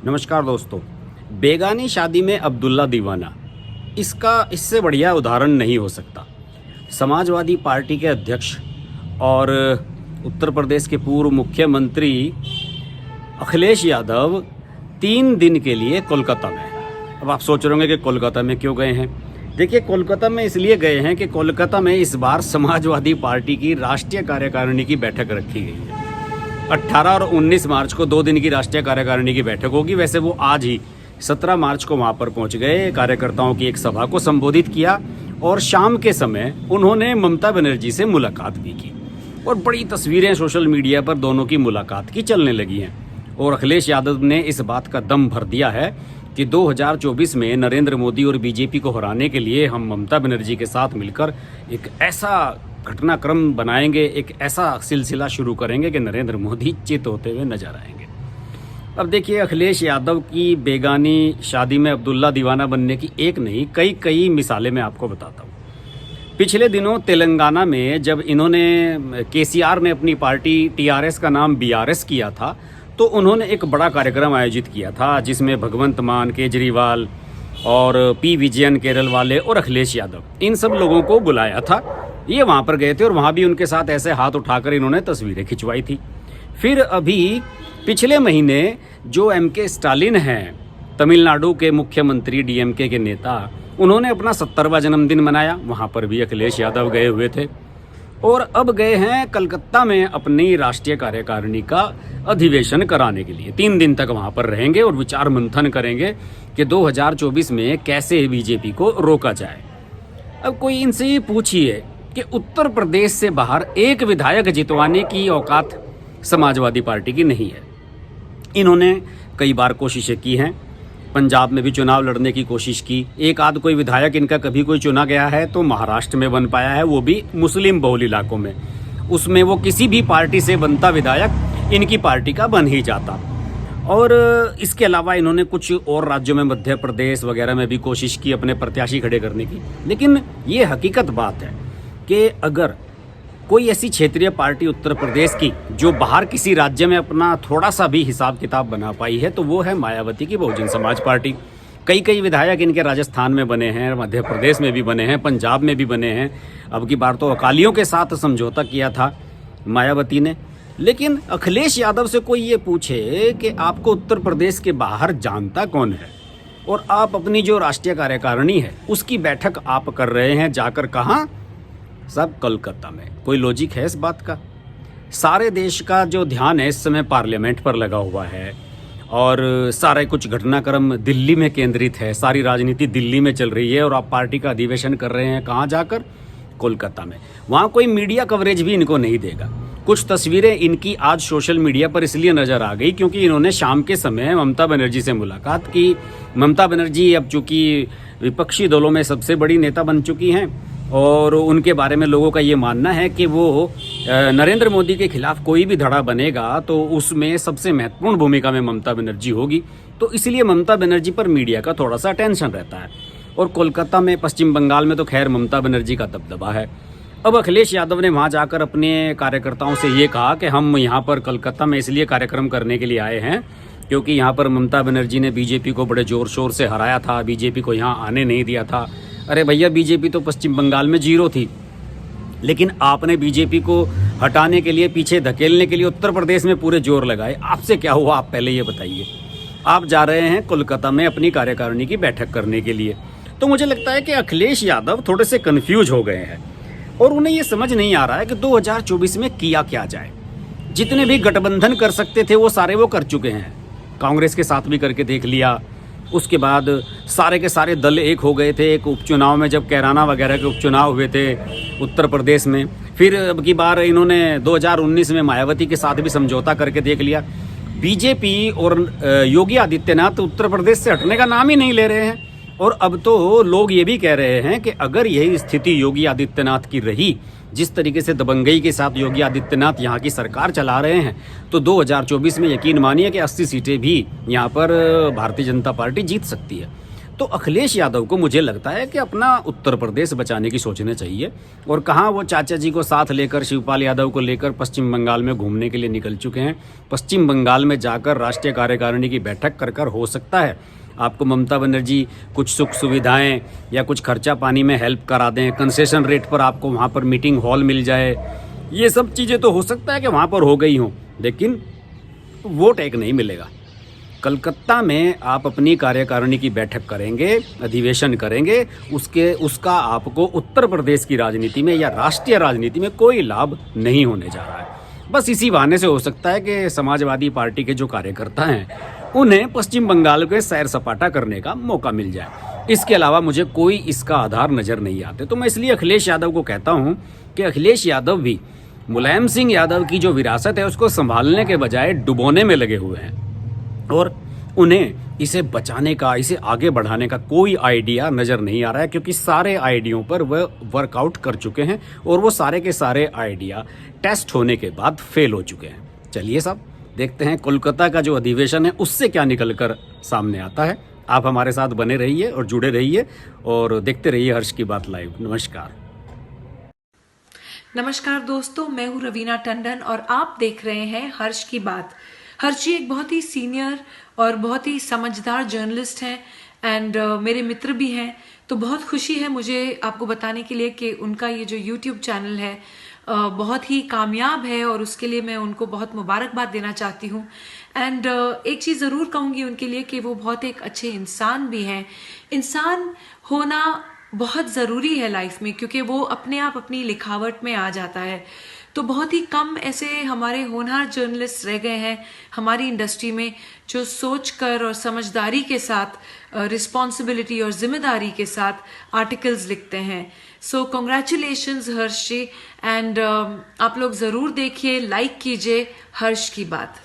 नमस्कार दोस्तों। बेगानी शादी में अब्दुल्ला दीवाना, इससे बढ़िया उदाहरण नहीं हो सकता। समाजवादी पार्टी के अध्यक्ष और उत्तर प्रदेश के पूर्व मुख्यमंत्री अखिलेश यादव 3 दिन के लिए कोलकाता में। अब आप सोच रहे होंगे कि कोलकाता में क्यों गए हैं। देखिए, कोलकाता में इसलिए गए हैं कि कोलकाता में इस बार समाजवादी पार्टी की राष्ट्रीय कार्यकारिणी की बैठक रखी गई है। 18 और 19 मार्च को 2 दिन की राष्ट्रीय कार्यकारिणी की बैठक होगी। वैसे वो आज ही 17 मार्च को वहाँ पर पहुँच गए, कार्यकर्ताओं की एक सभा को संबोधित किया और शाम के समय उन्होंने ममता बनर्जी से मुलाकात भी की और बड़ी तस्वीरें सोशल मीडिया पर दोनों की मुलाकात की चलने लगी हैं। और अखिलेश यादव ने इस बात का दम भर दिया है कि 2024 में नरेंद्र मोदी और बीजेपी को हराने के लिए हम ममता बनर्जी के साथ मिलकर एक ऐसा घटनाक्रम बनाएंगे, एक ऐसा सिलसिला शुरू करेंगे कि नरेंद्र मोदी चित होते हुए नजर आएंगे। अब देखिए, अखिलेश यादव की बेगानी शादी में अब्दुल्ला दीवाना बनने की एक नहीं कई मिसालें मैं आपको बताता हूँ। पिछले दिनों तेलंगाना में जब इन्होंने केसीआर ने अपनी पार्टी टीआरएस का नाम बीआरएस किया था, तो उन्होंने एक बड़ा कार्यक्रम आयोजित किया था जिसमें भगवंत मान, केजरीवाल और पी विजयन केरल वाले और अखिलेश यादव, इन सब लोगों को बुलाया था। ये वहाँ पर गए थे और वहाँ भी उनके साथ ऐसे हाथ उठाकर इन्होंने तस्वीरें खिंचवाई थी। फिर अभी पिछले महीने जो एमके स्टालिन हैं, तमिलनाडु के मुख्यमंत्री, डीएमके के नेता, उन्होंने अपना 70वां जन्मदिन मनाया। वहाँ पर भी अखिलेश यादव गए हुए थे। और अब गए हैं कलकत्ता में अपनी राष्ट्रीय कार्यकारिणी का अधिवेशन कराने के लिए। 3 दिन तक वहाँ पर रहेंगे और विचार मंथन करेंगे कि 2024 में कैसे बीजेपी को रोका जाए। अब कोई इनसे ये पूछिए कि उत्तर प्रदेश से बाहर एक विधायक जितवाने की औकात समाजवादी पार्टी की नहीं है। इन्होंने कई बार कोशिशें की हैं, पंजाब में भी चुनाव लड़ने की कोशिश की। एक आध कोई विधायक इनका कभी कोई चुना गया है तो महाराष्ट्र में बन पाया है, वो भी मुस्लिम बहुल इलाकों में। उसमें वो किसी भी पार्टी से बनता विधायक इनकी पार्टी का बन ही जाता। और इसके अलावा इन्होंने कुछ और राज्यों में, मध्य प्रदेश वगैरह में भी कोशिश की अपने प्रत्याशी खड़े करने की। लेकिन ये हकीकत बात है कि अगर कोई ऐसी क्षेत्रीय पार्टी उत्तर प्रदेश की जो बाहर किसी राज्य में अपना थोड़ा सा भी हिसाब किताब बना पाई है तो वो है मायावती की बहुजन समाज पार्टी। कई विधायक इनके राजस्थान में बने हैं, मध्य प्रदेश में भी बने हैं, पंजाब में भी बने हैं। अब की बार तो अकालियों के साथ समझौता किया था मायावती ने। लेकिन अखिलेश यादव से कोई ये पूछे कि आपको उत्तर प्रदेश के बाहर जानता कौन है और आप अपनी जो राष्ट्रीय कार्यकारिणी है उसकी बैठक आप कर रहे हैं, जाकर कहाँ? सब कोलकाता में। कोई लॉजिक है इस बात का? सारे देश का जो ध्यान है इस समय पार्लियामेंट पर लगा हुआ है और सारे कुछ घटनाक्रम दिल्ली में केंद्रित है, सारी राजनीति दिल्ली में चल रही है और आप पार्टी का अधिवेशन कर रहे हैं कहाँ जाकर? कोलकाता में। वहाँ कोई मीडिया कवरेज भी इनको नहीं देगा। कुछ तस्वीरें इनकी आज सोशल मीडिया पर इसलिए नजर आ गई क्योंकि इन्होंने शाम के समय ममता बनर्जी से मुलाकात की। ममता बनर्जी अब चूंकि विपक्षी दलों में सबसे बड़ी नेता बन चुकी हैं और उनके बारे में लोगों का ये मानना है कि वो नरेंद्र मोदी के खिलाफ कोई भी धड़ा बनेगा तो उसमें सबसे महत्वपूर्ण भूमिका में ममता बनर्जी होगी। तो इसलिए ममता बनर्जी पर मीडिया का थोड़ा सा टेंशन रहता है। और कोलकाता में, पश्चिम बंगाल में तो खैर ममता बनर्जी का दबदबा है। अब अखिलेश यादव ने वहाँ जाकर अपने कार्यकर्ताओं से ये कहा कि हम यहाँ पर कलकत्ता में इसलिए कार्यक्रम करने के लिए आए हैं क्योंकि यहाँ पर ममता बनर्जी ने बीजेपी को बड़े जोर शोर से हराया था, बीजेपी को यहाँ आने नहीं दिया था। अरे भैया, बीजेपी तो पश्चिम बंगाल में 0 थी, लेकिन आपने बीजेपी को हटाने के लिए, पीछे धकेलने के लिए उत्तर प्रदेश में पूरे जोर लगाए। आपसे क्या हुआ, आप पहले ये बताइए। आप जा रहे हैं कोलकाता में अपनी कार्यकारिणी की बैठक करने के लिए। तो मुझे लगता है कि अखिलेश यादव थोड़े से कन्फ्यूज हो गए हैं और उन्हें ये समझ नहीं आ रहा है कि 2024 में किया क्या जाए। जितने भी गठबंधन कर सकते थे वो सारे वो कर चुके हैं। कांग्रेस के साथ भी करके देख लिया। उसके बाद सारे के सारे दल एक हो गए थे एक उपचुनाव में, जब कैराना वगैरह के उपचुनाव हुए थे उत्तर प्रदेश में। फिर अब की बार इन्होंने 2019 में मायावती के साथ भी समझौता करके देख लिया। बीजेपी और योगी आदित्यनाथ उत्तर प्रदेश से हटने का नाम ही नहीं ले रहे हैं। और अब तो लोग ये भी कह रहे हैं कि अगर यही स्थिति योगी आदित्यनाथ की रही, जिस तरीके से दबंगई के साथ योगी आदित्यनाथ यहाँ की सरकार चला रहे हैं, तो 2024 में यकीन मानिए कि 80 सीटें भी यहाँ पर भारतीय जनता पार्टी जीत सकती है। तो अखिलेश यादव को मुझे लगता है कि अपना उत्तर प्रदेश बचाने की सोचना चाहिए। और कहाँ वो चाचा जी को साथ लेकर, शिवपाल यादव को लेकर पश्चिम बंगाल में घूमने के लिए निकल चुके हैं। पश्चिम बंगाल में जाकर राष्ट्रीय कार्यकारिणी की बैठक कर हो सकता है आपको ममता बनर्जी कुछ सुख सुविधाएं या कुछ खर्चा पानी में हेल्प करा दें, कंसेशन रेट पर आपको वहाँ पर मीटिंग हॉल मिल जाए। ये सब चीज़ें तो हो सकता है कि वहाँ पर हो गई हों, लेकिन वोट एक नहीं मिलेगा। कलकत्ता में आप अपनी कार्यकारिणी की बैठक करेंगे, अधिवेशन करेंगे, उसका आपको उत्तर प्रदेश की राजनीति में या राष्ट्रीय राजनीति में कोई लाभ नहीं होने जा रहा है। बस इसी बहाने से हो सकता है कि समाजवादी पार्टी के जो कार्यकर्ता हैं उन्हें पश्चिम बंगाल के सैर सपाटा करने का मौका मिल जाए। इसके अलावा मुझे कोई इसका आधार नज़र नहीं आते। तो मैं इसलिए अखिलेश यादव को कहता हूँ कि अखिलेश यादव भी मुलायम सिंह यादव की जो विरासत है उसको संभालने के बजाय डुबोने में लगे हुए हैं और उन्हें इसे बचाने का, इसे आगे बढ़ाने का कोई आइडिया नज़र नहीं आ रहा है, क्योंकि सारे आइडियों पर वह वर्कआउट कर चुके हैं और वो सारे के सारे आइडिया टेस्ट होने के बाद फेल हो चुके हैं। चलिए साहब, देखते हैं कोलकाता का जो अधिवेशन है उससे क्या निकल कर सामने आता है। आप हमारे साथ बने रहिए और जुड़े रहिए और देखते रहिए हर्ष की बात लाइव। नमस्कार। नमस्कार दोस्तों, मैं हूँ रवीना टंडन और आप देख रहे हैं हर्ष की बात। हर्ष जी एक बहुत ही सीनियर और बहुत ही समझदार जर्नलिस्ट हैं एंड मेरे मित्र भी हैं। तो बहुत खुशी है मुझे आपको बताने के लिए कि उनका ये जो YouTube चैनल है बहुत ही कामयाब है और उसके लिए मैं उनको बहुत मुबारकबाद देना चाहती हूँ। एंड एक चीज़ ज़रूर कहूँगी उनके लिए कि वो बहुत एक अच्छे इंसान भी हैं। इंसान होना बहुत ज़रूरी है लाइफ में, क्योंकि वो अपने आप अपनी लिखावट में आ जाता है। तो बहुत ही कम ऐसे हमारे होनहार जर्नलिस्ट रह गए हैं हमारी इंडस्ट्री में जो सोचकर और समझदारी के साथ, रिस्पॉन्सिबिलिटी और जिम्मेदारी के साथ आर्टिकल्स लिखते हैं। सो कॉन्ग्रेचुलेशंस हर्ष जी, एंड आप लोग ज़रूर देखिए, लाइक कीजिए हर्ष की बात।